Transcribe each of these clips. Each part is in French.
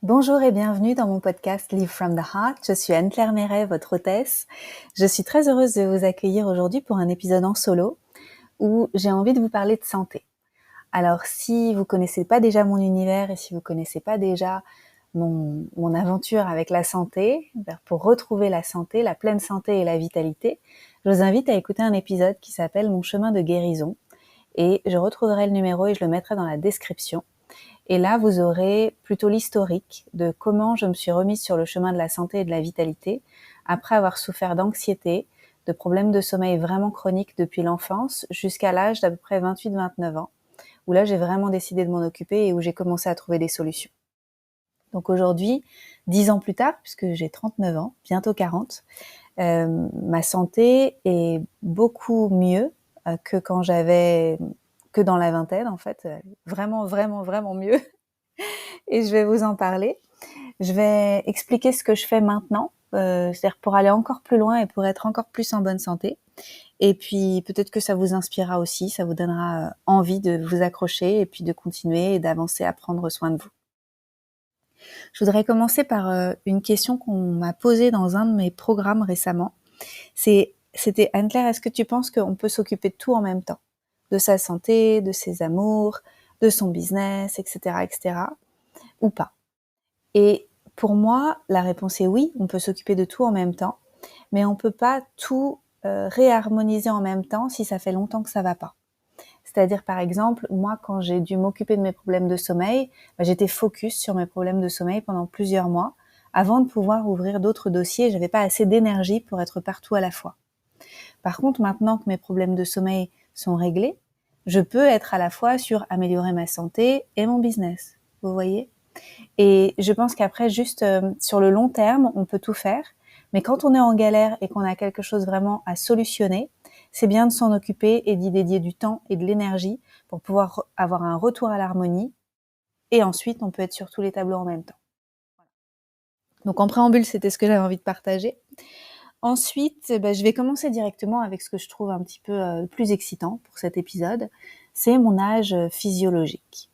Bonjour et bienvenue dans mon podcast Live from the Heart. Je suis Anne-Claire Méret, votre hôtesse. Je suis très heureuse de vous accueillir aujourd'hui pour un épisode en solo où j'ai envie de vous parler de santé. Alors, si vous connaissez pas déjà mon univers et si vous connaissez pas déjà mon aventure avec la santé, pour retrouver la santé, la pleine santé et la vitalité, je vous invite à écouter un épisode qui s'appelle Mon chemin de guérison et je retrouverai le numéro et je le mettrai dans la description. Et là, vous aurez plutôt l'historique de comment je me suis remise sur le chemin de la santé et de la vitalité après avoir souffert d'anxiété, de problèmes de sommeil vraiment chroniques depuis l'enfance jusqu'à l'âge d'à peu près 28-29 ans, où là, j'ai vraiment décidé de m'en occuper et où j'ai commencé à trouver des solutions. Donc aujourd'hui, 10 ans plus tard, puisque j'ai 39 ans, bientôt 40, ma santé est beaucoup mieux que quand que dans la vingtaine, en fait, vraiment, vraiment, vraiment mieux. Et je vais vous en parler. Je vais expliquer ce que je fais maintenant, c'est-à-dire pour aller encore plus loin et pour être encore plus en bonne santé. Et puis peut-être que ça vous inspirera aussi, ça vous donnera envie de vous accrocher et puis de continuer et d'avancer à prendre soin de vous. Je voudrais commencer par une question qu'on m'a posée dans un de mes programmes récemment. C'était Anne-Claire, est-ce que tu penses qu'on peut s'occuper de tout en même temps? De sa santé, de ses amours, de son business, etc., etc., ou pas? Et pour moi, la réponse est oui, on peut s'occuper de tout en même temps, mais on peut pas tout réharmoniser en même temps si ça fait longtemps que ça va pas. C'est-à-dire, par exemple, moi, quand j'ai dû m'occuper de mes problèmes de sommeil, j'étais focus sur mes problèmes de sommeil pendant plusieurs mois avant de pouvoir ouvrir d'autres dossiers. J'avais pas assez d'énergie pour être partout à la fois. Par contre, maintenant que mes problèmes de sommeil sont réglés, je peux être à la fois sur améliorer ma santé et mon business. Vous voyez ? Et je pense qu'après, juste sur le long terme, on peut tout faire. Mais quand on est en galère et qu'on a quelque chose vraiment à solutionner, c'est bien de s'en occuper et d'y dédier du temps et de l'énergie pour pouvoir avoir un retour à l'harmonie. Et ensuite, on peut être sur tous les tableaux en même temps. Donc en préambule, c'était ce que j'avais envie de partager. Ensuite, je vais commencer directement avec ce que je trouve un petit peu le plus excitant pour cet épisode. C'est mon âge physiologique.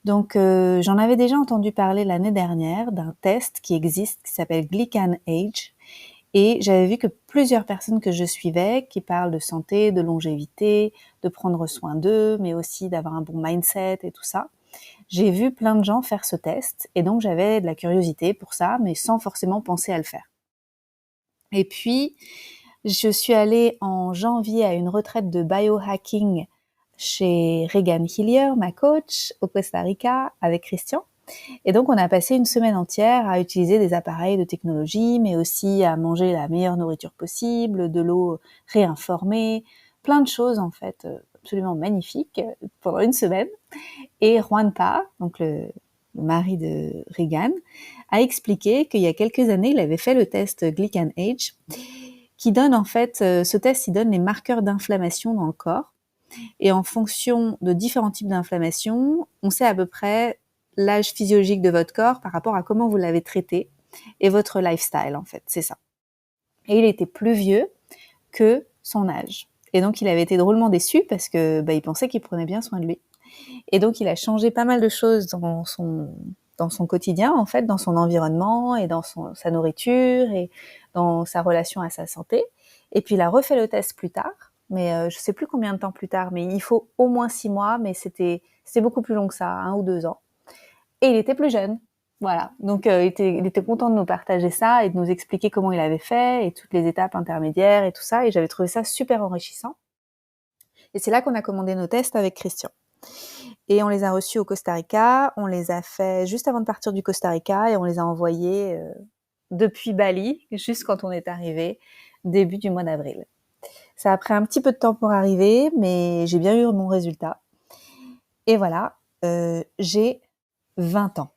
Donc, j'en avais déjà entendu parler l'année dernière d'un test qui existe, qui s'appelle Glycan Age. Et j'avais vu que plusieurs personnes que je suivais, qui parlent de santé, de longévité, de prendre soin d'eux, mais aussi d'avoir un bon mindset et tout ça, j'ai vu plein de gens faire ce test. Et donc, j'avais de la curiosité pour ça, mais sans forcément penser à le faire. Et puis, je suis allée en janvier à une retraite de biohacking chez Regan Hillier, ma coach, au Costa Rica, avec Christian. Et donc, on a passé une semaine entière à utiliser des appareils de technologie, mais aussi à manger la meilleure nourriture possible, de l'eau réinformée, plein de choses, en fait, absolument magnifiques pendant une semaine. Et Juan Pa, donc le mari de Regan, a expliqué qu'il y a quelques années, il avait fait le test Glycan Age, qui donne en fait, ce test, il donne les marqueurs d'inflammation dans le corps. Et en fonction de différents types d'inflammation, on sait à peu près l'âge physiologique de votre corps par rapport à comment vous l'avez traité et votre lifestyle, en fait, c'est ça. Et il était plus vieux que son âge. Et donc, il avait été drôlement déçu parce que il pensait qu'il prenait bien soin de lui. Et donc, il a changé pas mal de choses dans son quotidien, en fait, dans son environnement et dans sa nourriture et dans sa relation à sa santé. Et puis, il a refait le test plus tard, mais je sais plus combien de temps plus tard, mais il faut au moins 6 mois, mais c'était beaucoup plus long que ça, 1 ou 2 ans. Et il était plus jeune. Voilà. Donc, il était content de nous partager ça et de nous expliquer comment il avait fait et toutes les étapes intermédiaires et tout ça. Et j'avais trouvé ça super enrichissant. Et c'est là qu'on a commandé nos tests avec Christian. Et on les a reçus au Costa Rica, on les a fait juste avant de partir du Costa Rica et on les a envoyés depuis Bali, juste quand on est arrivé, début du mois d'avril. Ça a pris un petit peu de temps pour arriver, mais j'ai bien eu mon résultat. Et voilà, j'ai 20 ans.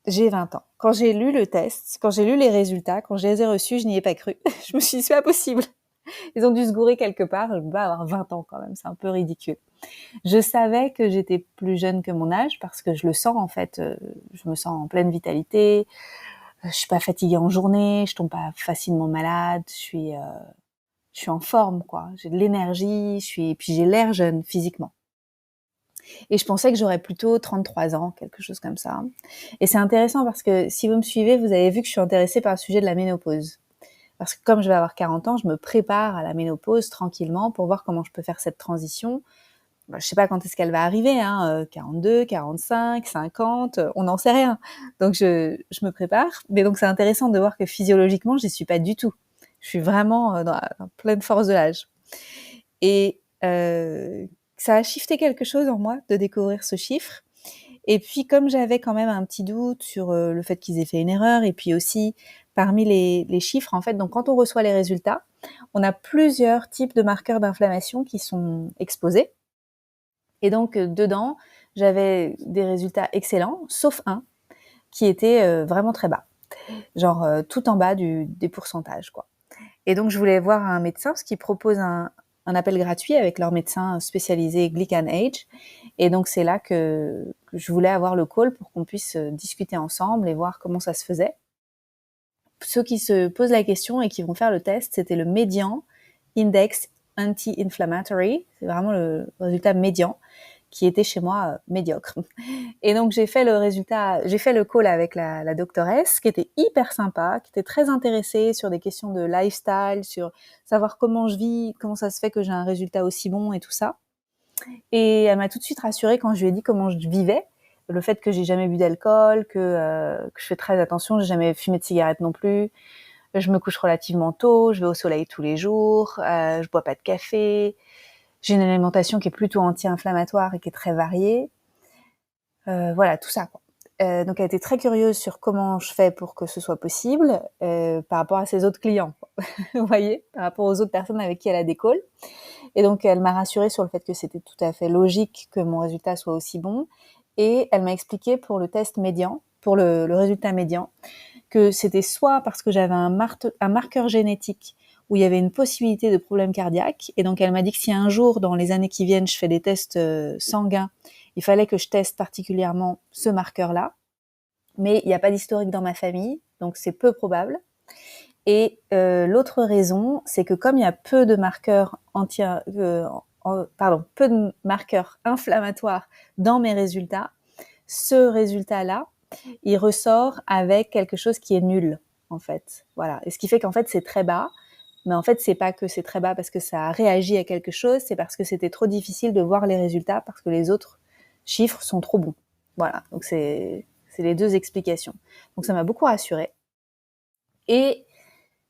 J'ai 20 ans. Quand j'ai lu le test, quand j'ai lu les résultats, quand je les ai reçus, je n'y ai pas cru. Je me suis dit, c'est pas possible. Ils ont dû se gourer quelque part, je peux pas avoir 20 ans quand même, c'est un peu ridicule. Je savais que j'étais plus jeune que mon âge parce que je le sens en fait, je me sens en pleine vitalité, je suis pas fatiguée en journée, je tombe pas facilement malade, je suis en forme quoi, j'ai de l'énergie, puis j'ai l'air jeune physiquement. Et je pensais que j'aurais plutôt 33 ans, quelque chose comme ça. Et c'est intéressant parce que si vous me suivez, vous avez vu que je suis intéressée par le sujet de la ménopause. Parce que comme je vais avoir 40 ans, je me prépare à la ménopause tranquillement pour voir comment je peux faire cette transition. Je ne sais pas quand est-ce qu'elle va arriver, 42, 45, 50, on n'en sait rien. Donc je me prépare. Mais donc c'est intéressant de voir que physiologiquement, je n'y suis pas du tout. Je suis vraiment dans la pleine force de l'âge. Et ça a shifté quelque chose en moi de découvrir ce chiffre. Et puis comme j'avais quand même un petit doute sur le fait qu'ils aient fait une erreur, et puis aussi parmi les chiffres, en fait, donc quand on reçoit les résultats, on a plusieurs types de marqueurs d'inflammation qui sont exposés. Et donc dedans, j'avais des résultats excellents, sauf un qui était vraiment très bas, genre tout en bas des pourcentages, quoi. Et donc je voulais voir un médecin parce qu'ils proposent un appel gratuit avec leur médecin spécialisé GlycanAge. Et donc c'est là que je voulais avoir le call pour qu'on puisse discuter ensemble et voir comment ça se faisait. Ceux qui se posent la question et qui vont faire le test, c'était le médian index anti-inflammatory. C'est vraiment le résultat médian qui était chez moi médiocre. Et donc j'ai fait le call avec la doctoresse, qui était hyper sympa, qui était très intéressée sur des questions de lifestyle, sur savoir comment je vis, comment ça se fait que j'ai un résultat aussi bon et tout ça. Et elle m'a tout de suite rassurée quand je lui ai dit comment je vivais, le fait que j'ai jamais bu d'alcool, que je fais très attention, j'ai jamais fumé de cigarette non plus, je me couche relativement tôt, je vais au soleil tous les jours, je bois pas de café, j'ai une alimentation qui est plutôt anti-inflammatoire et qui est très variée. Voilà, tout ça, quoi. Donc elle était très curieuse sur comment je fais pour que ce soit possible par rapport à ses autres clients, quoi. Vous voyez, par rapport aux autres personnes avec qui elle a des calls. Et donc elle m'a rassurée sur le fait que c'était tout à fait logique que mon résultat soit aussi bon. Et elle m'a expliqué pour le test médian, pour le résultat médian, que c'était soit parce que j'avais un marqueur génétique où il y avait une possibilité de problème cardiaque. Et donc elle m'a dit que si un jour, dans les années qui viennent, je fais des tests sanguins, il fallait que je teste particulièrement ce marqueur-là. Mais il n'y a pas d'historique dans ma famille, donc c'est peu probable. Et l'autre raison, c'est que comme il y a peu de marqueurs peu de marqueurs inflammatoires dans mes résultats, ce résultat-là, il ressort avec quelque chose qui est nul, en fait. Voilà. Et ce qui fait qu'en fait, c'est très bas. Mais en fait, c'est pas que c'est très bas parce que ça a réagi à quelque chose, c'est parce que c'était trop difficile de voir les résultats parce que les autres chiffres sont trop bons. Voilà. Donc c'est les deux explications. Donc ça m'a beaucoup rassurée. Et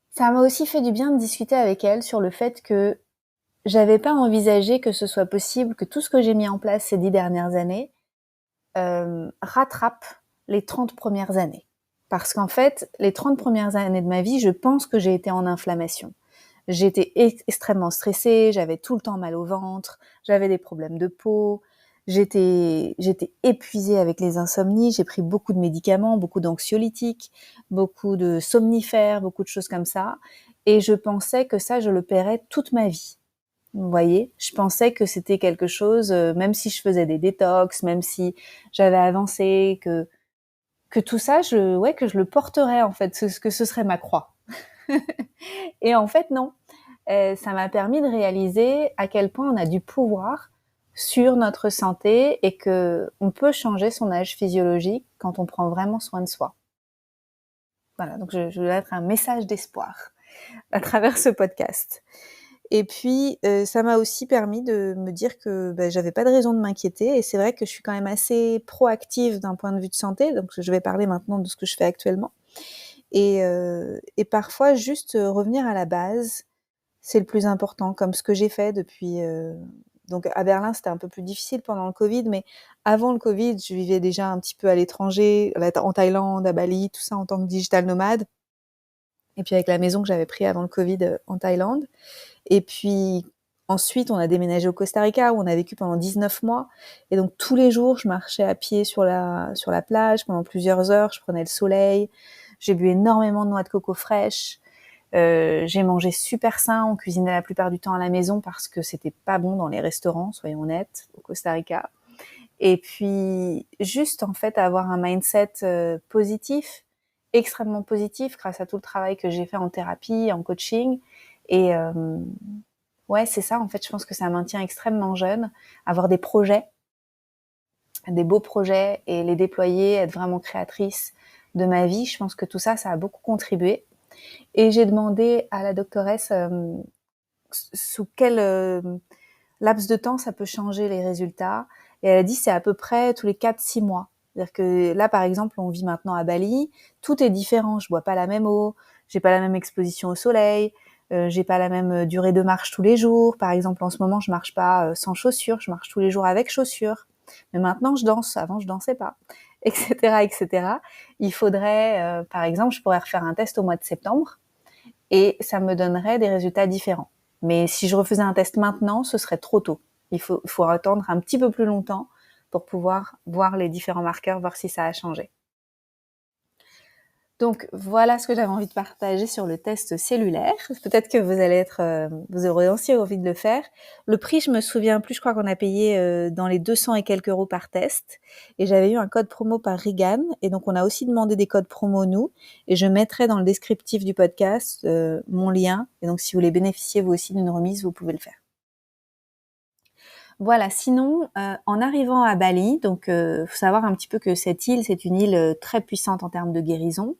ça m'a aussi fait du bien de discuter avec elle sur le fait que j'avais pas envisagé que ce soit possible que tout ce que j'ai mis en place ces 10 dernières années rattrape les 30 premières années. Parce qu'en fait, les 30 premières années de ma vie, je pense que j'ai été en inflammation. J'étais extrêmement stressée, j'avais tout le temps mal au ventre, j'avais des problèmes de peau, j'étais épuisée avec les insomnies, j'ai pris beaucoup de médicaments, beaucoup d'anxiolytiques, beaucoup de somnifères, beaucoup de choses comme ça. Et je pensais que ça, je le paierais toute ma vie. Vous voyez, je pensais que c'était quelque chose, même si je faisais des détox, même si j'avais avancé, que tout ça, que je le porterais en fait, que ce serait ma croix. Et en fait, non. Ça m'a permis de réaliser à quel point on a du pouvoir sur notre santé et que on peut changer son âge physiologique quand on prend vraiment soin de soi. Voilà, donc je voulais être un message d'espoir à travers ce podcast. Et puis, ça m'a aussi permis de me dire que j'avais pas de raison de m'inquiéter. Et c'est vrai que je suis quand même assez proactive d'un point de vue de santé. Donc, je vais parler maintenant de ce que je fais actuellement. Et parfois, juste revenir à la base, c'est le plus important, comme ce que j'ai fait depuis... Donc, à Berlin, c'était un peu plus difficile pendant le Covid. Mais avant le Covid, je vivais déjà un petit peu à l'étranger, en Thaïlande, à Bali, tout ça en tant que digital nomade. Et puis avec la maison que j'avais pris avant le Covid en Thaïlande. Et puis ensuite, on a déménagé au Costa Rica où on a vécu pendant 19 mois. Et donc tous les jours, je marchais à pied sur la plage pendant plusieurs heures. Je prenais le soleil. J'ai bu énormément de noix de coco fraîches. J'ai mangé super sain. On cuisinait la plupart du temps à la maison parce que c'était pas bon dans les restaurants, soyons honnêtes, au Costa Rica. Et puis juste en fait avoir un mindset positif, extrêmement positif grâce à tout le travail que j'ai fait en thérapie, en coaching. Et ouais, c'est ça, en fait, je pense que ça maintient extrêmement jeune, avoir des projets, des beaux projets et les déployer, être vraiment créatrice de ma vie. Je pense que tout ça, ça a beaucoup contribué. Et j'ai demandé à la doctoresse sous quel laps de temps ça peut changer les résultats. Et elle a dit c'est à peu près tous les 4-6 mois. C'est-à-dire que là, par exemple, on vit maintenant à Bali, tout est différent. Je bois pas la même eau, j'ai pas la même exposition au soleil, j'ai pas la même durée de marche tous les jours. Par exemple, en ce moment, je marche pas sans chaussures, je marche tous les jours avec chaussures. Mais maintenant, je danse. Avant, je dansais pas, etc., etc. Il faudrait, par exemple, je pourrais refaire un test au mois de septembre et ça me donnerait des résultats différents. Mais si je refaisais un test maintenant, ce serait trop tôt. Il faut attendre un petit peu plus longtemps pour pouvoir voir les différents marqueurs, voir si ça a changé. Donc voilà ce que j'avais envie de partager sur le test cellulaire. Peut-être que vous aurez aussi envie de le faire. Le prix, je me souviens plus, je crois qu'on a payé dans les 200 et quelques euros par test. Et j'avais eu un code promo par Regan. Et donc on a aussi demandé des codes promo nous. Et je mettrai dans le descriptif du podcast mon lien. Et donc si vous voulez bénéficier vous aussi d'une remise, vous pouvez le faire. Voilà, sinon, en arrivant à Bali, donc faut savoir un petit peu que cette île, c'est une île très puissante en termes de guérison.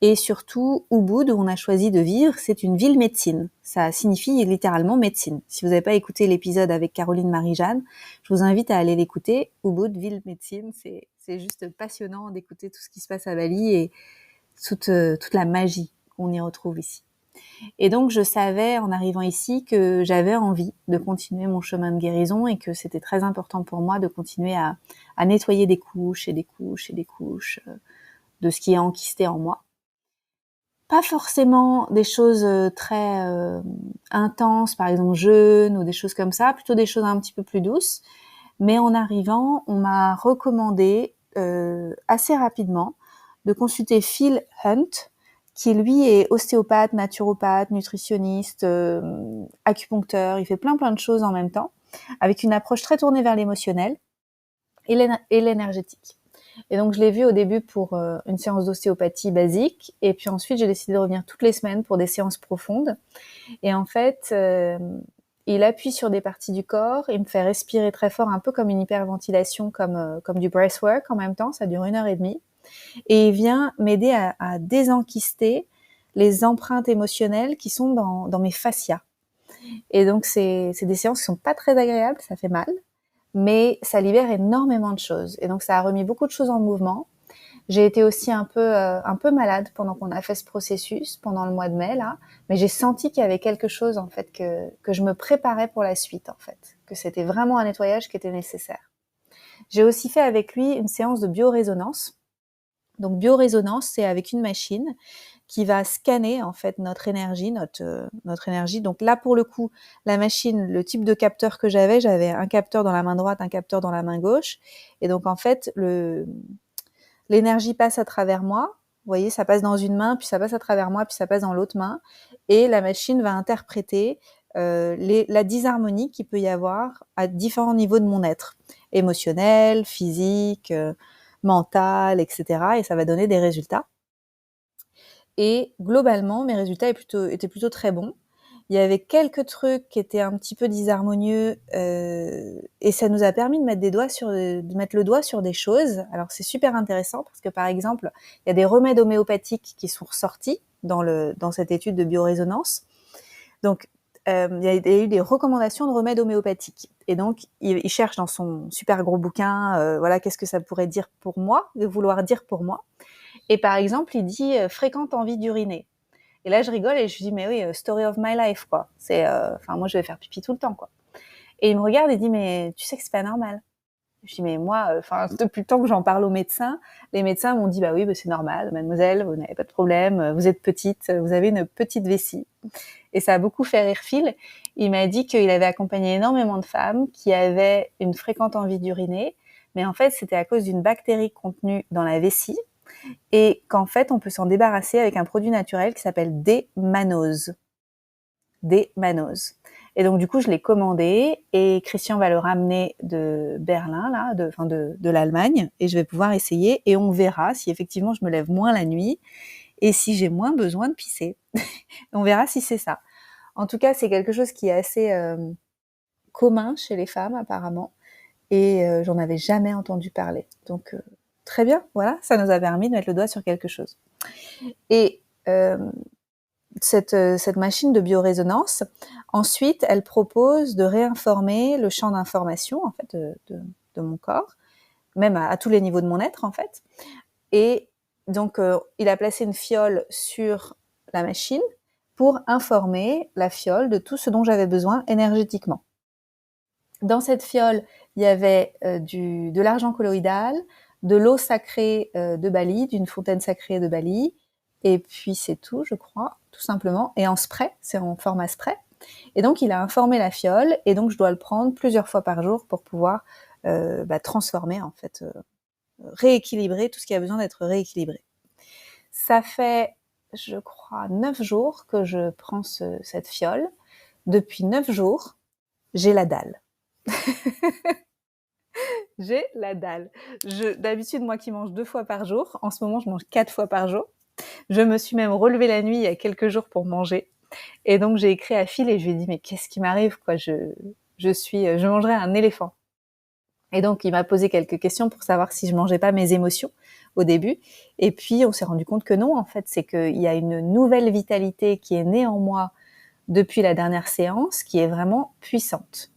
Et surtout, Ubud, où on a choisi de vivre, c'est une ville médecine. Ça signifie littéralement médecine. Si vous n'avez pas écouté l'épisode avec Caroline Marie-Jeanne, je vous invite à aller l'écouter. Ubud, ville médecine, c'est juste passionnant d'écouter tout ce qui se passe à Bali et toute la magie qu'on y retrouve ici. Et donc, je savais en arrivant ici que j'avais envie de continuer mon chemin de guérison et que c'était très important pour moi de continuer à nettoyer des couches et des couches et des couches de ce qui est enquisté en moi. Pas forcément des choses très intenses, par exemple jeûne ou des choses comme ça, plutôt des choses un petit peu plus douces. Mais en arrivant, on m'a recommandé assez rapidement de consulter Phil Hunt, qui lui est ostéopathe, naturopathe, nutritionniste, acupuncteur. Il fait plein de choses en même temps, avec une approche très tournée vers l'émotionnel et l'énergétique. Et donc, je l'ai vu au début pour une séance d'ostéopathie basique. Et puis ensuite, j'ai décidé de revenir toutes les semaines pour des séances profondes. Et en fait, il appuie sur des parties du corps et me fait respirer très fort, un peu comme une hyperventilation, comme du breathwork en même temps. Ça dure 1h30. Et il vient m'aider à désenquister les empreintes émotionnelles qui sont dans mes fascias. Et donc, c'est des séances qui sont pas très agréables, ça fait mal, mais ça libère énormément de choses. Et donc, ça a remis beaucoup de choses en mouvement. J'ai été aussi un peu malade pendant qu'on a fait ce processus, pendant le mois de mai, là. Mais j'ai senti qu'il y avait quelque chose, en fait, que je me préparais pour la suite, en fait. Que c'était vraiment un nettoyage qui était nécessaire. J'ai aussi fait avec lui une séance de biorésonance. Donc, biorésonance, c'est avec une machine qui va scanner en fait notre énergie, notre énergie. Donc là, pour le coup, la machine, le type de capteur que j'avais un capteur dans la main droite, un capteur dans la main gauche. Et donc en fait, l'énergie passe à travers moi. Vous voyez, ça passe dans une main, puis ça passe à travers moi, puis ça passe dans l'autre main. Et la machine va interpréter la disharmonie qu'il peut y avoir à différents niveaux de mon être, émotionnel, physique, mental, etc. Et ça va donner des résultats. Et globalement, mes résultats étaient plutôt très bons. Il y avait quelques trucs qui étaient un petit peu disharmonieux et ça nous a permis de mettre le doigt sur des choses. Alors c'est super intéressant parce que par exemple, il y a des remèdes homéopathiques qui sont ressortis dans cette étude de biorésonance. Donc il y a eu des recommandations de remèdes homéopathiques. Et donc il cherche dans son super gros bouquin, voilà, qu'est-ce que ça pourrait dire pour moi, de vouloir dire pour moi. Et par exemple, il dit fréquente envie d'uriner. Et là, je rigole et je dis mais oui, story of my life quoi. Moi, je vais faire pipi tout le temps quoi. Et il me regarde et dit mais tu sais que c'est pas normal. Je dis mais moi, depuis le temps que j'en parle aux médecins, les médecins m'ont dit bah oui, c'est normal, mademoiselle, vous n'avez pas de problème, vous êtes petite, vous avez une petite vessie. Et ça a beaucoup fait rire Phil. Il m'a dit qu'il avait accompagné énormément de femmes qui avaient une fréquente envie d'uriner, mais en fait c'était à cause d'une bactérie contenue dans la vessie et qu'en fait on peut s'en débarrasser avec un produit naturel qui s'appelle D-mannose. D-mannose. Et donc du coup je l'ai commandé et Christian va le ramener de Berlin là, de l'Allemagne et je vais pouvoir essayer et on verra si effectivement je me lève moins la nuit et si j'ai moins besoin de pisser. On verra si c'est ça. En tout cas c'est quelque chose qui est assez commun chez les femmes apparemment et j'en avais jamais entendu parler. Donc très bien, voilà, ça nous a permis de mettre le doigt sur quelque chose. Et cette machine de biorésonance, ensuite, elle propose de réinformer le champ d'information en fait de mon corps, même à tous les niveaux de mon être en fait. Et donc, il a placé une fiole sur la machine pour informer la fiole de tout ce dont j'avais besoin énergétiquement. Dans cette fiole, il y avait de l'argent colloïdal, de l'eau sacrée de Bali, d'une fontaine sacrée de Bali, et puis c'est tout, je crois, tout simplement. Et en spray, c'est en format spray. Et donc, il a informé la fiole, et donc je dois le prendre plusieurs fois par jour pour pouvoir transformer, en fait, rééquilibrer tout ce qui a besoin d'être rééquilibré. Ça fait, je crois, 9 jours que je prends cette fiole. Depuis 9 jours, j'ai la dalle. J'ai la dalle. D'habitude, moi qui mange 2 fois par jour, en ce moment, je mange 4 fois par jour. Je me suis même relevée la nuit il y a quelques jours pour manger. Et donc, j'ai écrit à Phil et je lui ai dit, mais qu'est-ce qui m'arrive, quoi? Je mangerais un éléphant. Et donc, il m'a posé quelques questions pour savoir si je mangeais pas mes émotions au début. Et puis, on s'est rendu compte que non, en fait, c'est qu'il y a une nouvelle vitalité qui est née en moi depuis la dernière séance, qui est vraiment puissante.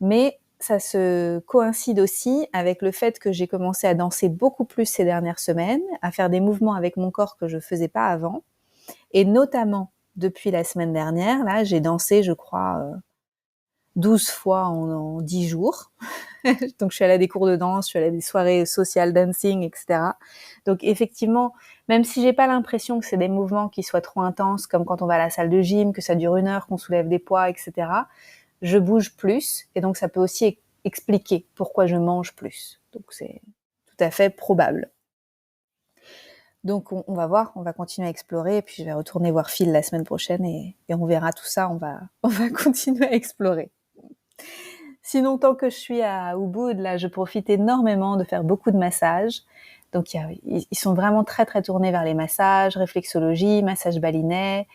Mais ça se coïncide aussi avec le fait que j'ai commencé à danser beaucoup plus ces dernières semaines, à faire des mouvements avec mon corps que je faisais pas avant. Et notamment, depuis la semaine dernière, là, j'ai dansé, je crois, 12 fois en 10 jours. Donc, je suis allée à des cours de danse, je suis allée à des soirées social dancing, etc. Donc, effectivement, même si j'ai pas l'impression que c'est des mouvements qui soient trop intenses, comme quand on va à la salle de gym, que ça dure 1 heure, qu'on soulève des poids, etc., je bouge plus. Et donc, ça peut aussi expliquer pourquoi je mange plus. Donc, c'est tout à fait probable. Donc, on va voir, on va continuer à explorer. Et puis, je vais retourner voir Phil la semaine prochaine et on verra tout ça. On va continuer à explorer. Sinon, tant que je suis à Ubud, là, je profite énormément de faire beaucoup de massages. Donc, ils sont vraiment très, très tournés vers les massages, réflexologie, massage balinais.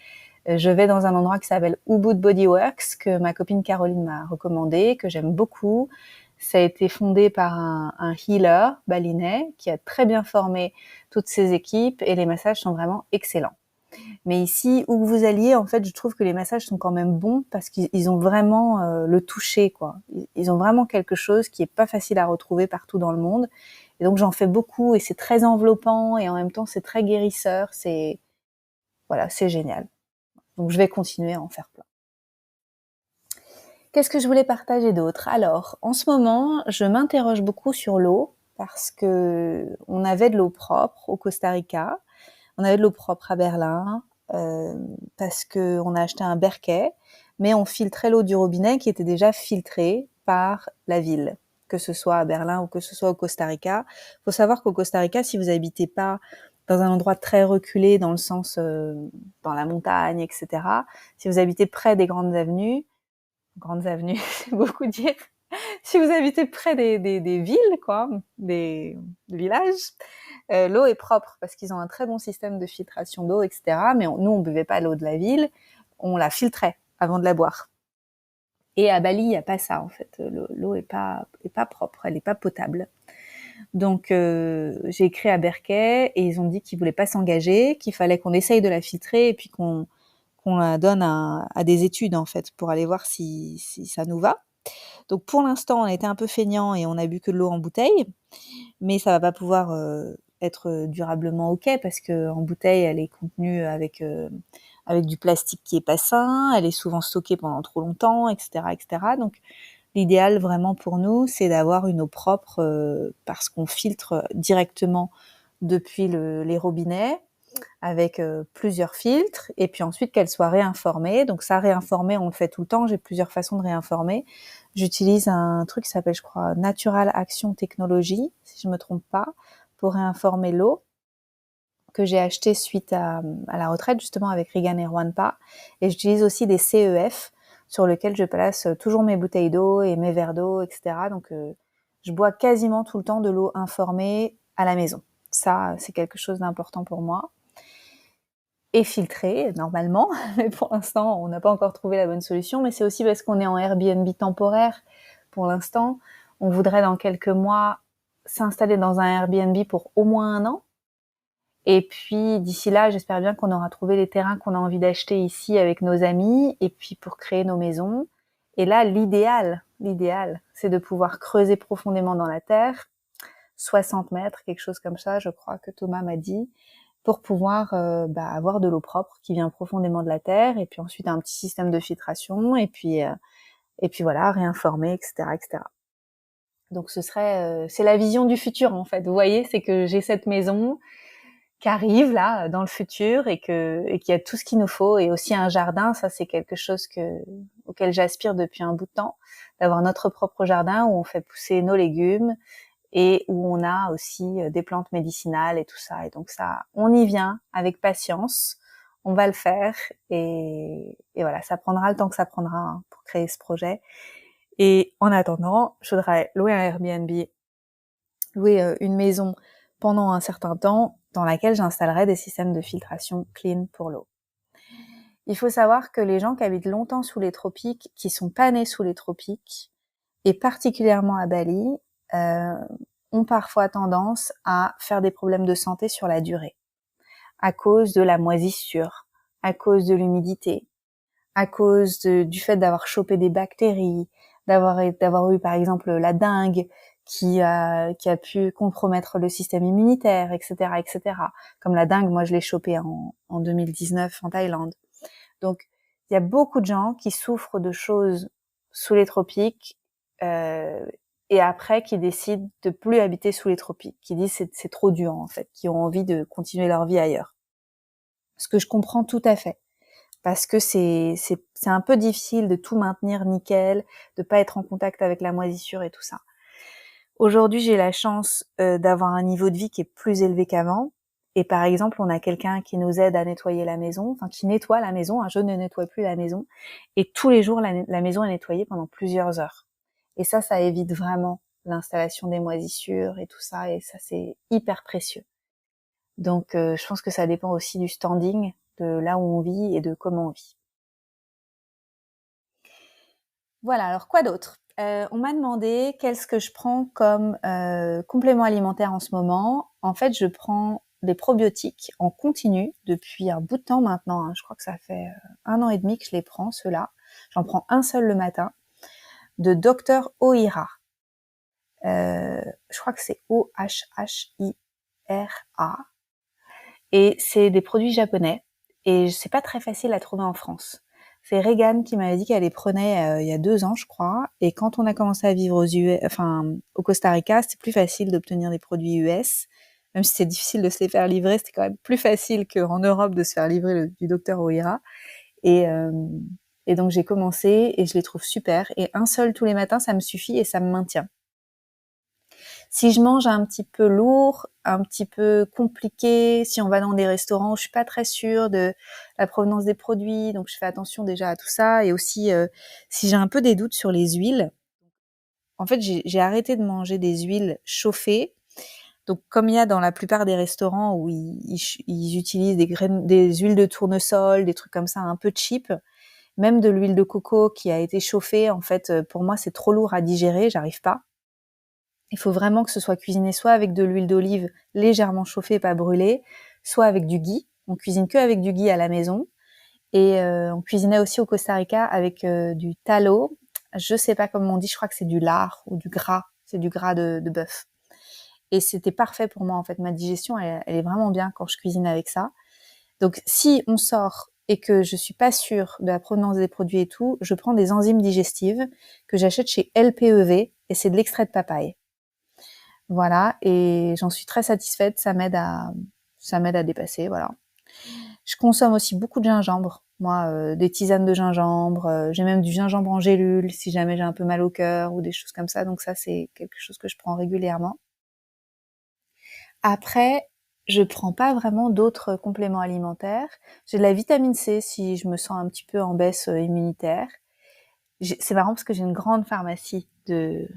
Je vais dans un endroit qui s'appelle Ubud Bodyworks, que ma copine Caroline m'a recommandé, que j'aime beaucoup. Ça a été fondé par un healer balinais qui a très bien formé toutes ses équipes et les massages sont vraiment excellents. Mais ici, où que vous alliez, en fait, je trouve que les massages sont quand même bons parce qu'ils ont vraiment le toucher, quoi. Ils ont vraiment quelque chose qui est pas facile à retrouver partout dans le monde. Et donc, j'en fais beaucoup et c'est très enveloppant et en même temps, c'est très guérisseur. Voilà, c'est génial. Donc, je vais continuer à en faire plein. Qu'est-ce que je voulais partager d'autre? Alors, en ce moment, je m'interroge beaucoup sur l'eau parce que on avait de l'eau propre au Costa Rica. On avait de l'eau propre à Berlin parce que on a acheté un berquet, mais on filtrait l'eau du robinet qui était déjà filtrée par la ville, que ce soit à Berlin ou que ce soit au Costa Rica. Il faut savoir qu'au Costa Rica, si vous habitez pas dans un endroit très reculé, dans le sens dans la montagne, etc., si vous habitez près des grandes avenues, c'est beaucoup dire, si vous habitez près des villes, quoi, des villages, l'eau est propre parce qu'ils ont un très bon système de filtration d'eau, etc. Mais nous, on buvait pas l'eau de la ville, on la filtrait avant de la boire. Et à Bali, il n'y a pas ça en fait. L'eau est pas propre, elle est pas potable. Donc j'ai écrit à Berkeley et ils ont dit qu'ils voulaient pas s'engager, qu'il fallait qu'on essaye de la filtrer et puis qu'on la donne à des études en fait pour aller voir si ça nous va. Donc pour l'instant, on a été un peu feignant et on a bu que de l'eau en bouteille, mais ça va pas pouvoir être durablement ok parce que en bouteille, elle est contenue avec du plastique qui est pas sain, elle est souvent stockée pendant trop longtemps, etc., etc. Donc l'idéal vraiment pour nous, c'est d'avoir une eau propre parce qu'on filtre directement depuis les robinets avec plusieurs filtres et puis ensuite qu'elle soit réinformée. Donc ça, réinformer, on le fait tout le temps. J'ai plusieurs façons de réinformer. J'utilise un truc qui s'appelle, je crois, Natural Action Technology, si je me trompe pas, pour réinformer l'eau que j'ai acheté suite à la retraite justement avec Regan et Rwanpa. Et j'utilise aussi des CEF sur lesquels je place toujours mes bouteilles d'eau et mes verres d'eau, etc. Donc je bois quasiment tout le temps de l'eau informée à la maison. Ça, c'est quelque chose d'important pour moi. Et filtré normalement, mais pour l'instant, on n'a pas encore trouvé la bonne solution. Mais c'est aussi parce qu'on est en Airbnb temporaire pour l'instant. On voudrait dans quelques mois s'installer dans un Airbnb pour au moins 1 an. Et puis d'ici là, j'espère bien qu'on aura trouvé les terrains qu'on a envie d'acheter ici avec nos amis, et puis pour créer nos maisons. Et là, l'idéal, c'est de pouvoir creuser profondément dans la terre, 60 mètres, quelque chose comme ça, je crois que Thomas m'a dit, pour pouvoir avoir de l'eau propre qui vient profondément de la terre, et puis ensuite un petit système de filtration, et puis voilà, réinformer, etc., etc. Donc c'est la vision du futur en fait. Vous voyez, c'est que j'ai cette maison qui arrive là dans le futur et qu'il y a tout ce qu'il nous faut, et aussi un jardin. Ça, c'est quelque chose auquel j'aspire depuis un bout de temps, d'avoir notre propre jardin où on fait pousser nos légumes et où on a aussi des plantes médicinales et tout ça. Et donc ça, on y vient avec patience. On va le faire, et voilà, ça prendra le temps que ça prendra, hein, pour créer ce projet. Et en attendant, je voudrais louer un Airbnb, louer une maison pendant un certain temps dans laquelle j'installerai des systèmes de filtration clean pour l'eau. Il faut savoir que les gens qui habitent longtemps sous les tropiques, qui sont pas nés sous les tropiques, et particulièrement à Bali, ont parfois tendance à faire des problèmes de santé sur la durée, à cause de la moisissure, à cause de l'humidité, à cause du fait d'avoir chopé des bactéries, d'avoir eu par exemple la dengue qui a pu compromettre le système immunitaire, etc., etc. Comme la dengue, moi je l'ai chopé en 2019 en Thaïlande. Donc il y a beaucoup de gens qui souffrent de choses sous les tropiques, et après qui décident de plus habiter sous les tropiques, qui disent c'est trop dur en fait, qui ont envie de continuer leur vie ailleurs. Ce que je comprends tout à fait, parce que c'est un peu difficile de tout maintenir nickel, de pas être en contact avec la moisissure et tout ça. Aujourd'hui, j'ai la chance d'avoir un niveau de vie qui est plus élevé qu'avant. Et par exemple, on a quelqu'un qui nous aide à nettoyer la maison, enfin qui nettoie la maison. Je ne nettoie plus la maison. Et tous les jours, la maison est nettoyée pendant plusieurs heures. Et ça évite vraiment l'installation des moisissures et tout ça. Et ça, c'est hyper précieux. Donc, je pense que ça dépend aussi du standing, de là où on vit et de comment on vit. Voilà, alors quoi d'autre ? On m'a demandé qu'est-ce que je prends comme complément alimentaire en ce moment. En fait, je prends des probiotiques en continu depuis un bout de temps maintenant, hein. Je crois que ça fait 1 an et demi que je les prends, ceux-là. J'en prends un seul le matin, de Dr Ohhira. Je crois que c'est Ohhira. Et c'est des produits japonais. Et c'est pas très facile à trouver en France. C'est Regan qui m'avait dit qu'elle les prenait il y a 2 ans, je crois. Et quand on a commencé à vivre au Costa Rica, c'était plus facile d'obtenir des produits US. Même si c'est difficile de se les faire livrer, c'était quand même plus facile qu'en Europe de se faire livrer du Dr Ohhira. Et donc j'ai commencé et je les trouve super. Et un seul tous les matins, ça me suffit et ça me maintient. Si je mange un petit peu lourd, un petit peu compliqué, si on va dans des restaurants où je suis pas très sûre de la provenance des produits, donc je fais attention déjà à tout ça. Et aussi, si j'ai un peu des doutes sur les huiles, en fait, j'ai arrêté de manger des huiles chauffées. Donc, comme il y a dans la plupart des restaurants où ils utilisent des huiles de tournesol, des trucs comme ça un peu cheap, même de l'huile de coco qui a été chauffée, en fait, pour moi, c'est trop lourd à digérer, j'arrive pas. Il faut vraiment que ce soit cuisiné soit avec de l'huile d'olive légèrement chauffée, pas brûlée, soit avec du ghee. On cuisine que avec du ghee à la maison. Et on cuisinait aussi au Costa Rica avec du tallow. Je sais pas comment on dit, je crois que c'est du lard ou du gras. C'est du gras de bœuf. Et c'était parfait pour moi en fait. Ma digestion, elle est vraiment bien quand je cuisine avec ça. Donc si on sort et que je suis pas sûre de la provenance des produits et tout, je prends des enzymes digestives que j'achète chez LPEV et c'est de l'extrait de papaye. Voilà, et j'en suis très satisfaite, ça m'aide à dépasser, voilà. Je consomme aussi beaucoup de gingembre, moi, des tisanes de gingembre, j'ai même du gingembre en gélule si jamais j'ai un peu mal au cœur ou des choses comme ça, donc ça c'est quelque chose que je prends régulièrement. Après, je prends pas vraiment d'autres compléments alimentaires. J'ai de la vitamine C si je me sens un petit peu en baisse immunitaire. C'est marrant parce que j'ai une grande pharmacie de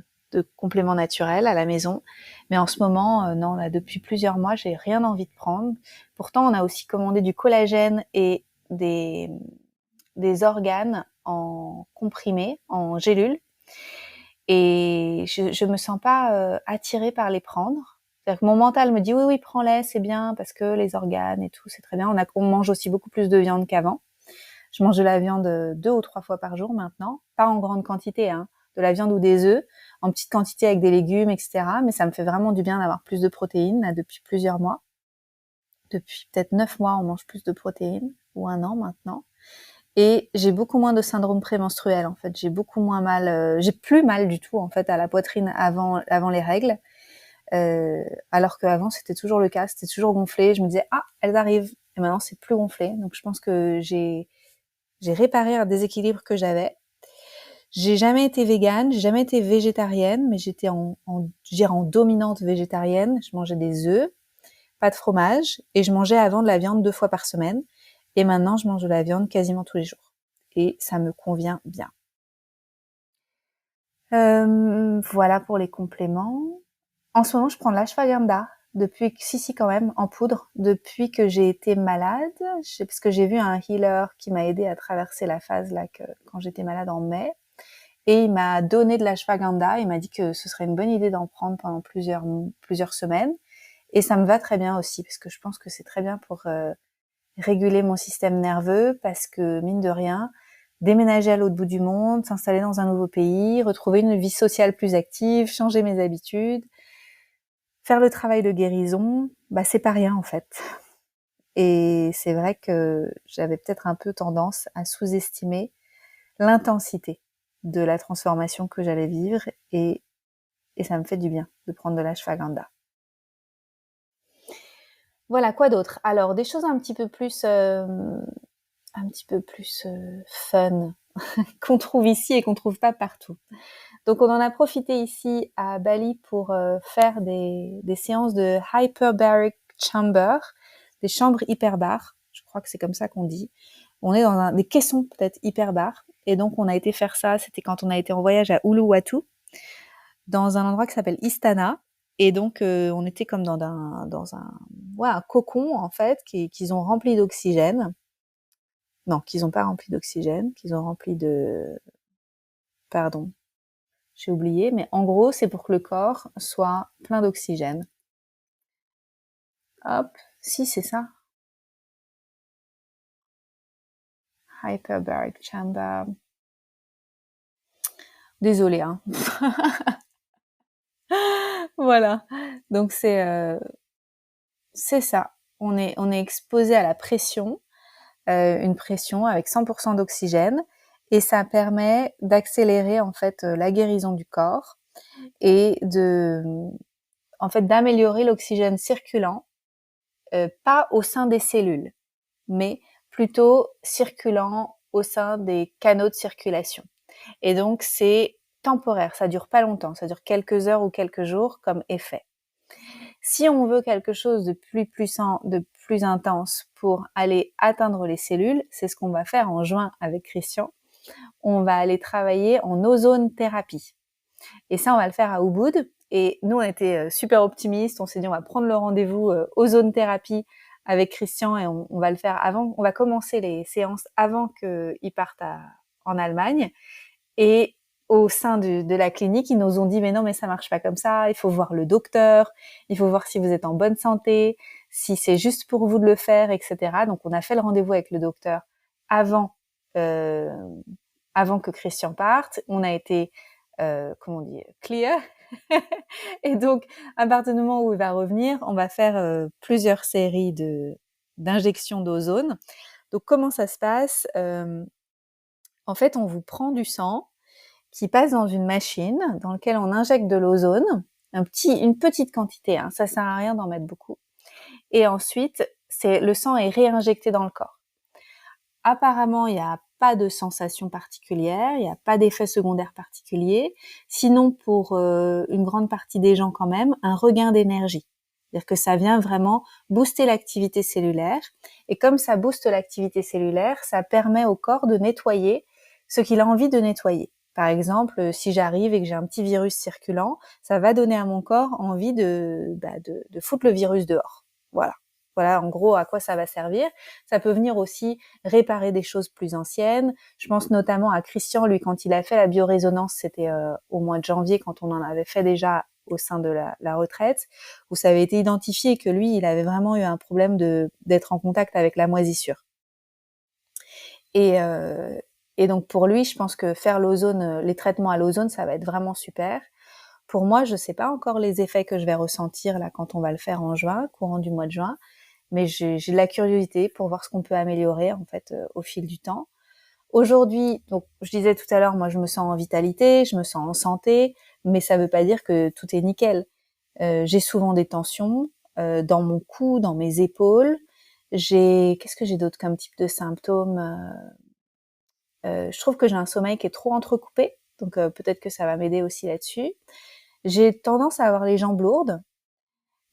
compléments naturels à la maison, mais en ce moment, non, là, depuis plusieurs mois, j'ai rien envie de prendre. Pourtant, on a aussi commandé du collagène et des organes en comprimé, en gélule. et je me sens pas attirée par les prendre. C'est-à-dire que mon mental me dit oui, oui, prends-les, c'est bien, parce que les organes et tout, c'est très bien. On mange aussi beaucoup plus de viande qu'avant. Je mange de la viande 2 ou 3 fois par jour maintenant, pas en grande quantité, hein, de la viande ou des œufs, en petite quantité avec des légumes, etc. Mais ça me fait vraiment du bien d'avoir plus de protéines là, depuis plusieurs mois. Depuis peut-être 9 mois, on mange plus de protéines, ou 1 an maintenant. Et j'ai beaucoup moins de syndrome prémenstruel, en fait. J'ai beaucoup moins mal, j'ai plus mal du tout, en fait, à la poitrine avant les règles. Alors qu'avant, c'était toujours le cas, c'était toujours gonflé. Je me disais, ah, elles arrivent. Et maintenant, c'est plus gonflé. Donc, je pense que j'ai réparé un déséquilibre que j'avais. J'ai jamais été végane, j'ai jamais été végétarienne, mais j'étais je dirais en dominante végétarienne. Je mangeais des œufs, pas de fromage, et je mangeais avant de la viande 2 fois par semaine. Et maintenant, je mange de la viande quasiment tous les jours. Et ça me convient bien. Voilà pour les compléments. En ce moment, je prends de l'ashwagandha si quand même, en poudre, depuis que j'ai été malade, parce que j'ai vu un healer qui m'a aidé à traverser la phase là quand j'étais malade en mai, et il m'a donné de l'ashwagandha, il m'a dit que ce serait une bonne idée d'en prendre pendant plusieurs semaines, et ça me va très bien aussi, parce que je pense que c'est très bien pour réguler mon système nerveux, parce que mine de rien, déménager à l'autre bout du monde, s'installer dans un nouveau pays, retrouver une vie sociale plus active, changer mes habitudes, faire le travail de guérison, bah c'est pas rien en fait. Et c'est vrai que j'avais peut-être un peu tendance à sous-estimer l'intensité de la transformation que j'allais vivre, et ça me fait du bien de prendre de l'ashwagandha. Voilà, quoi d'autre? Alors, des choses un petit peu plus fun qu'on trouve ici et qu'on trouve pas partout. Donc, on en a profité ici à Bali pour faire des séances de hyperbaric chamber, des chambres hyperbares. Je crois que c'est comme ça qu'on dit. On est dans des caissons peut-être hyperbares. Et donc, on a été faire ça. C'était quand on a été en voyage à Uluwatu, dans un endroit qui s'appelle Istana. Et donc, on était comme dans un cocon, en fait, qu'ils ont rempli d'oxygène. Non, qu'ils n'ont pas rempli d'oxygène, qu'ils ont rempli pardon, j'ai oublié, mais en gros, c'est pour que le corps soit plein d'oxygène. Hop, si, c'est ça. Hyperbaric chamber. Désolée, hein. Voilà. Donc c'est ça. On est exposé à la pression, une pression avec 100% d'oxygène, et ça permet d'accélérer en fait la guérison du corps et d'améliorer l'oxygène circulant, pas au sein des cellules, mais plutôt circulant au sein des canaux de circulation. Et donc c'est temporaire, ça dure pas longtemps, ça dure quelques heures ou quelques jours comme effet. Si on veut quelque chose de plus puissant, de plus intense pour aller atteindre les cellules, c'est ce qu'on va faire en juin avec Christian. On va aller travailler en ozone thérapie. Et ça, on va le faire à Ubud. Et nous, on était super optimistes. On s'est dit, on va prendre le rendez-vous ozone thérapie avec Christian, et on va le faire avant. On va commencer les séances avant qu'il parte en Allemagne. Et au sein de la clinique, ils nous ont dit, mais non, mais ça marche pas comme ça. Il faut voir le docteur. Il faut voir si vous êtes en bonne santé, si c'est juste pour vous de le faire, etc. Donc, on a fait le rendez-vous avec le docteur avant que Christian parte. On a été comment on dit, clear. Et donc, à partir du moment où il va revenir, on va faire plusieurs séries d'injections d'ozone. Donc, comment ça se passe? En fait, on vous prend du sang qui passe dans une machine dans laquelle on injecte de l'ozone, une petite quantité, hein, ça sert à rien d'en mettre beaucoup. Et ensuite, le sang est réinjecté dans le corps. Apparemment, il n'y a pas de sensation particulière, il n'y a pas d'effet secondaire particulier, sinon pour une grande partie des gens quand même, un regain d'énergie. C'est-à-dire que ça vient vraiment booster l'activité cellulaire, et comme ça booste l'activité cellulaire, ça permet au corps de nettoyer ce qu'il a envie de nettoyer. Par exemple, si j'arrive et que j'ai un petit virus circulant, ça va donner à mon corps envie de foutre le virus dehors. Voilà. voilà, en gros, à quoi ça va servir. Ça peut venir aussi réparer des choses plus anciennes. Je pense notamment à Christian, lui, quand il a fait la biorésonance, c'était au mois de janvier, quand on en avait fait déjà au sein de la retraite, où ça avait été identifié que lui, il avait vraiment eu un problème d'être en contact avec la moisissure. Et, euh, et donc pour lui, je pense que faire l'ozone, les traitements à l'ozone, ça va être vraiment super. Pour moi, je sais pas encore les effets que je vais ressentir là quand on va le faire en juin, courant du mois de juin, mais j'ai de la curiosité pour voir ce qu'on peut améliorer en fait au fil du temps. Aujourd'hui, donc je disais tout à l'heure, moi je me sens en vitalité, je me sens en santé, mais ça veut pas dire que tout est nickel. J'ai souvent des tensions dans mon cou, dans mes épaules. Qu'est-ce que j'ai d'autre comme type de symptômes? Je trouve que j'ai un sommeil qui est trop entrecoupé, donc peut-être que ça va m'aider aussi là-dessus. J'ai tendance à avoir les jambes lourdes.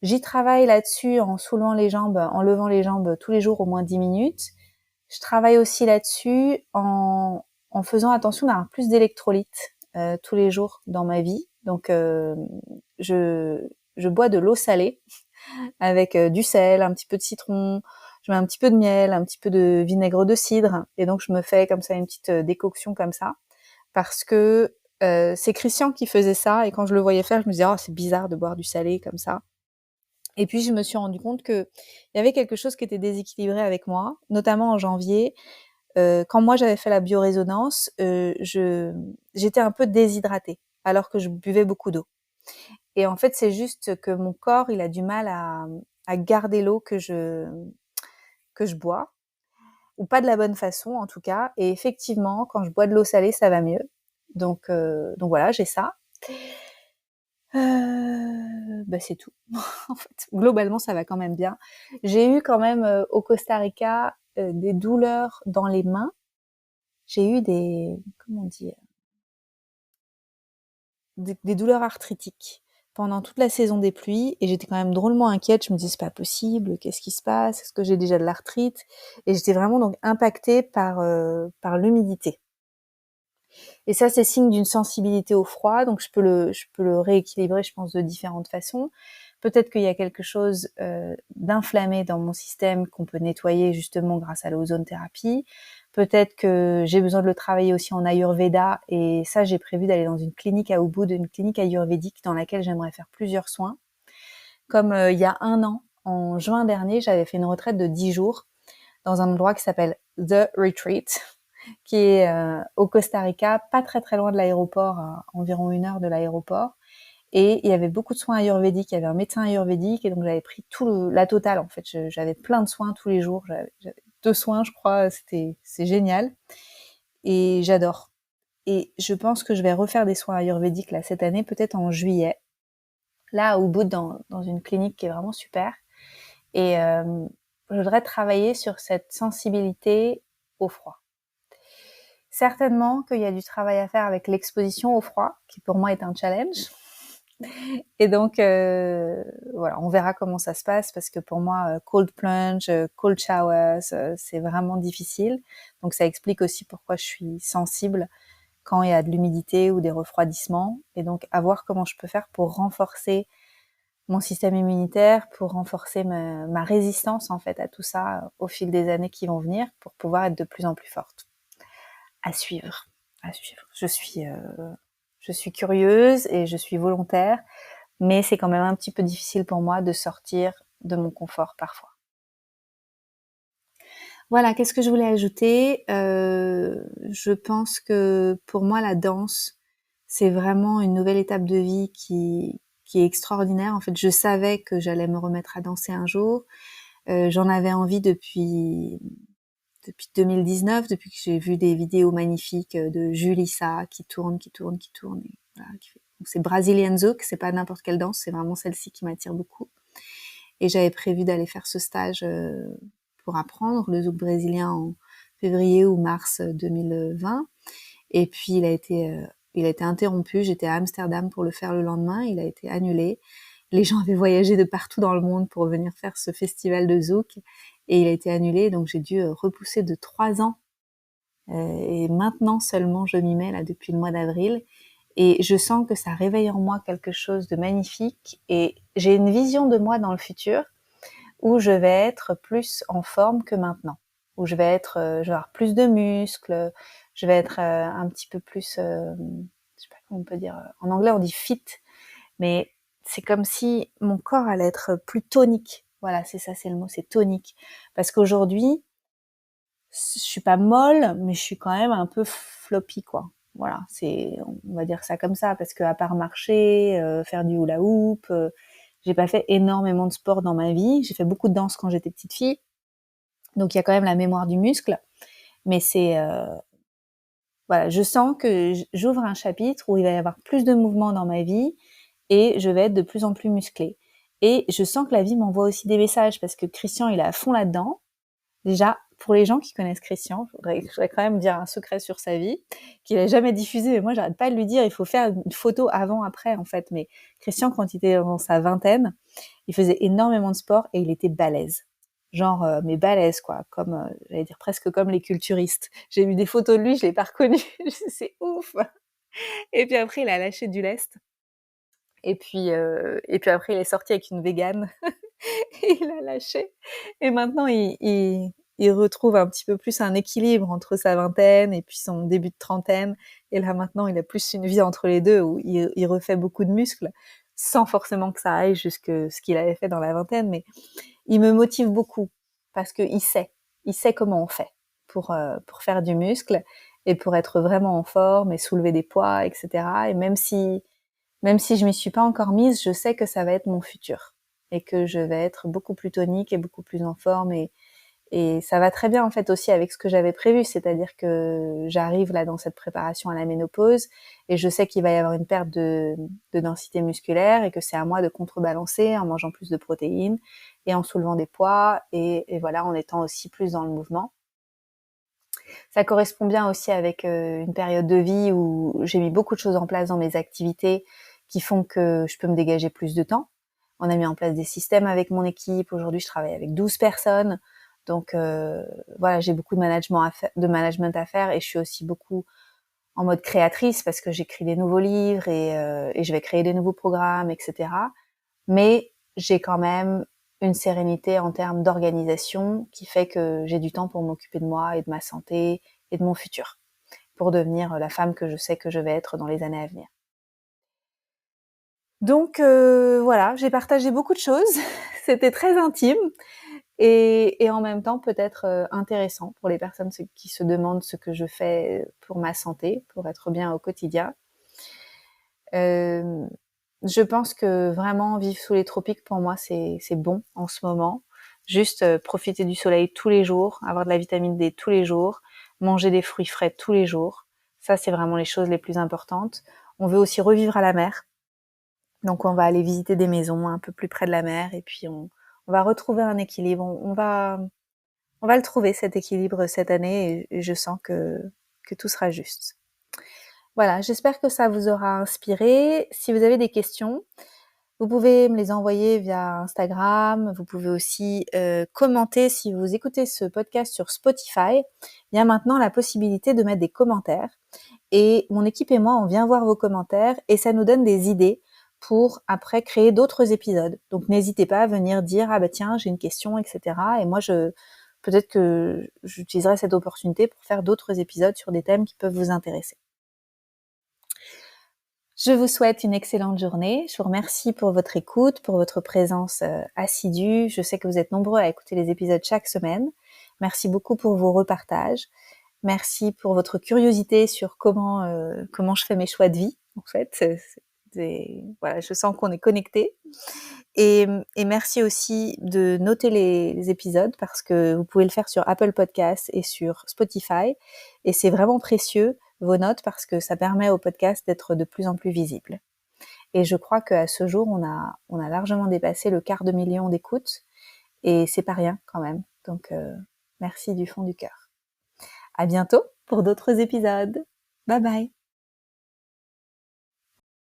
J'y travaille là-dessus en soulevant les jambes, en levant les jambes tous les jours au moins 10 minutes. Je travaille aussi là-dessus en faisant attention d'avoir plus d'électrolytes tous les jours dans ma vie. Donc je, je bois de l'eau salée avec du sel, un petit peu de citron, je mets un petit peu de miel, un petit peu de vinaigre de cidre, et donc je me fais comme ça une petite décoction comme ça, parce que c'est Christian qui faisait ça, et quand je le voyais faire, je me disais oh c'est bizarre de boire du salé comme ça. Et puis je me suis rendu compte que il y avait quelque chose qui était déséquilibré avec moi, notamment en janvier. Quand moi j'avais fait la biorésonance, j'étais un peu déshydratée, alors que je buvais beaucoup d'eau. Et en fait, c'est juste que mon corps, il a du mal à garder l'eau que je bois, ou pas de la bonne façon en tout cas. Et effectivement, quand je bois de l'eau salée, ça va mieux. Donc voilà, j'ai ça. C'est tout. En fait, globalement, ça va quand même bien. J'ai eu quand même au Costa Rica des douleurs dans les mains. J'ai eu comment dire, des douleurs arthritiques pendant toute la saison des pluies, et j'étais quand même drôlement inquiète. Je me disais c'est pas possible, qu'est-ce qui se passe, est-ce que j'ai déjà de l'arthrite? Et j'étais vraiment donc impactée par l'humidité. Et ça, c'est signe d'une sensibilité au froid, donc je peux le rééquilibrer, je pense, de différentes façons. Peut-être qu'il y a quelque chose d'inflammé dans mon système qu'on peut nettoyer justement grâce à l'ozone thérapie. Peut-être que j'ai besoin de le travailler aussi en Ayurveda, et ça, j'ai prévu d'aller dans une clinique à Ubud, une clinique ayurvédique dans laquelle j'aimerais faire plusieurs soins. Comme il y a un an, en juin dernier, j'avais fait une retraite de 10 jours dans un endroit qui s'appelle The Retreat, qui est au Costa Rica, pas très très loin de l'aéroport, à environ 1 heure de l'aéroport. Et il y avait beaucoup de soins ayurvédiques, il y avait un médecin ayurvédique, et donc j'avais pris la totale en fait. J'avais plein de soins tous les jours, j'avais 2 soins je crois, c'est génial. Et j'adore. Et je pense que je vais refaire des soins ayurvédiques là cette année, peut-être en juillet, là au bout dans une clinique qui est vraiment super. Et je voudrais travailler sur cette sensibilité au froid. Certainement qu'il y a du travail à faire avec l'exposition au froid, qui pour moi est un challenge. Et donc, voilà, on verra comment ça se passe, parce que pour moi, cold plunge, cold showers, c'est vraiment difficile. Donc ça explique aussi pourquoi je suis sensible quand il y a de l'humidité ou des refroidissements. Et donc, à voir comment je peux faire pour renforcer mon système immunitaire, pour renforcer ma résistance en fait à tout ça au fil des années qui vont venir, pour pouvoir être de plus en plus forte. À suivre, à suivre. Je suis curieuse et je suis volontaire, mais c'est quand même un petit peu difficile pour moi de sortir de mon confort parfois. Voilà, qu'est-ce que je voulais ajouter? Je pense que pour moi, la danse, c'est vraiment une nouvelle étape de vie qui est extraordinaire. En fait, je savais que j'allais me remettre à danser un jour. J'en avais envie depuis 2019, depuis que j'ai vu des vidéos magnifiques de Julissa qui tourne, qui tourne, qui tourne. Et voilà, donc c'est Brazilian Zouk, c'est pas n'importe quelle danse, c'est vraiment celle-ci qui m'attire beaucoup. Et j'avais prévu d'aller faire ce stage pour apprendre le zouk brésilien en février ou mars 2020. Et puis il a été interrompu. J'étais à Amsterdam pour le faire le lendemain. Il a été annulé. Les gens avaient voyagé de partout dans le monde pour venir faire ce festival de zouk, et il a été annulé. Donc j'ai dû repousser de 3 ans. Et maintenant seulement je m'y mets là depuis le mois d'avril. Et je sens que ça réveille en moi quelque chose de magnifique. Et j'ai une vision de moi dans le futur où je vais être plus en forme que maintenant, où je vais avoir plus de muscles, je vais être un petit peu plus, je sais pas comment on peut dire, en anglais on dit fit, mais c'est comme si mon corps allait être plus tonique. Voilà, c'est ça, c'est le mot, c'est tonique. Parce qu'aujourd'hui, je suis pas molle, mais je suis quand même un peu floppy, quoi. Voilà, on va dire ça comme ça, parce que à part marcher, faire du hula hoop, j'ai pas fait énormément de sport dans ma vie. J'ai fait beaucoup de danse quand j'étais petite fille, donc il y a quand même la mémoire du muscle. Mais voilà, je sens que j'ouvre un chapitre où il va y avoir plus de mouvements dans ma vie et je vais être de plus en plus musclée. Et je sens que la vie m'envoie aussi des messages parce que Christian, il est à fond là-dedans. Déjà, pour les gens qui connaissent Christian, je voudrais quand même dire un secret sur sa vie, qu'il a jamais diffusé, mais moi j'arrête pas de lui dire, il faut faire une photo avant-après en fait. Mais Christian, quand il était dans sa vingtaine, il faisait énormément de sport et il était balèze. Genre, mais balèze quoi, comme, j'allais dire presque comme les culturistes. J'ai vu des photos de lui, je l'ai pas reconnu, c'est ouf. Et puis après, il a lâché du lest. Et puis après, il est sorti avec une végane. Il a lâché. Et maintenant, il retrouve un petit peu plus un équilibre entre sa vingtaine et puis son début de trentaine. Et là, maintenant, il a plus une vie entre les deux où il refait beaucoup de muscles sans forcément que ça aille jusque ce qu'il avait fait dans la vingtaine. Mais il me motive beaucoup parce il sait comment on fait pour faire du muscle et pour être vraiment en forme et soulever des poids, etc. Et même si je m'y suis pas encore mise, je sais que ça va être mon futur et que je vais être beaucoup plus tonique et beaucoup plus en forme et ça va très bien en fait aussi avec ce que j'avais prévu, c'est-à-dire que j'arrive là dans cette préparation à la ménopause et je sais qu'il va y avoir une perte de densité musculaire et que c'est à moi de contrebalancer en mangeant plus de protéines et en soulevant des poids et voilà, en étant aussi plus dans le mouvement. Ça correspond bien aussi avec une période de vie où j'ai mis beaucoup de choses en place dans mes activités qui font que je peux me dégager plus de temps. On a mis en place des systèmes avec mon équipe. Aujourd'hui, je travaille avec 12 personnes. Donc voilà, j'ai beaucoup de management à faire et je suis aussi beaucoup en mode créatrice parce que j'écris des nouveaux livres et je vais créer des nouveaux programmes, etc. Mais j'ai quand même une sérénité en termes d'organisation qui fait que j'ai du temps pour m'occuper de moi et de ma santé et de mon futur, pour devenir la femme que je sais que je vais être dans les années à venir. Donc voilà, j'ai partagé beaucoup de choses, c'était très intime et en même temps peut-être intéressant pour les personnes qui se demandent ce que je fais pour ma santé, pour être bien au quotidien. Euh, Je pense que vraiment vivre sous les tropiques pour moi c'est bon en ce moment. Juste profiter du soleil tous les jours, avoir de la vitamine D tous les jours, manger des fruits frais tous les jours. Ça c'est vraiment les choses les plus importantes. On veut aussi revivre à la mer. Donc on va aller visiter des maisons un peu plus près de la mer et puis on va retrouver un équilibre. On va le trouver cet équilibre cette année et je sens que tout sera juste. Voilà, j'espère que ça vous aura inspiré. Si vous avez des questions, vous pouvez me les envoyer via Instagram. Vous pouvez aussi commenter si vous écoutez ce podcast sur Spotify. Il y a maintenant la possibilité de mettre des commentaires. Et mon équipe et moi, on vient voir vos commentaires et ça nous donne des idées pour après créer d'autres épisodes. Donc n'hésitez pas à venir dire ah bah tiens j'ai une question, etc. Et moi peut-être que j'utiliserai cette opportunité pour faire d'autres épisodes sur des thèmes qui peuvent vous intéresser. Je vous souhaite une excellente journée. Je vous remercie pour votre écoute, pour votre présence assidue. Je sais que vous êtes nombreux à écouter les épisodes chaque semaine. Merci beaucoup pour vos repartages. Merci pour votre curiosité sur comment je fais mes choix de vie. En fait, voilà, je sens qu'on est connectés. Et merci aussi de noter les épisodes parce que vous pouvez le faire sur Apple Podcasts et sur Spotify. Et c'est vraiment précieux, vos notes, parce que ça permet au podcast d'être de plus en plus visible. Et je crois qu'à ce jour, on a largement dépassé le 250 000 d'écoutes. Et c'est pas rien quand même. Donc, merci du fond du cœur. À bientôt pour d'autres épisodes. Bye bye.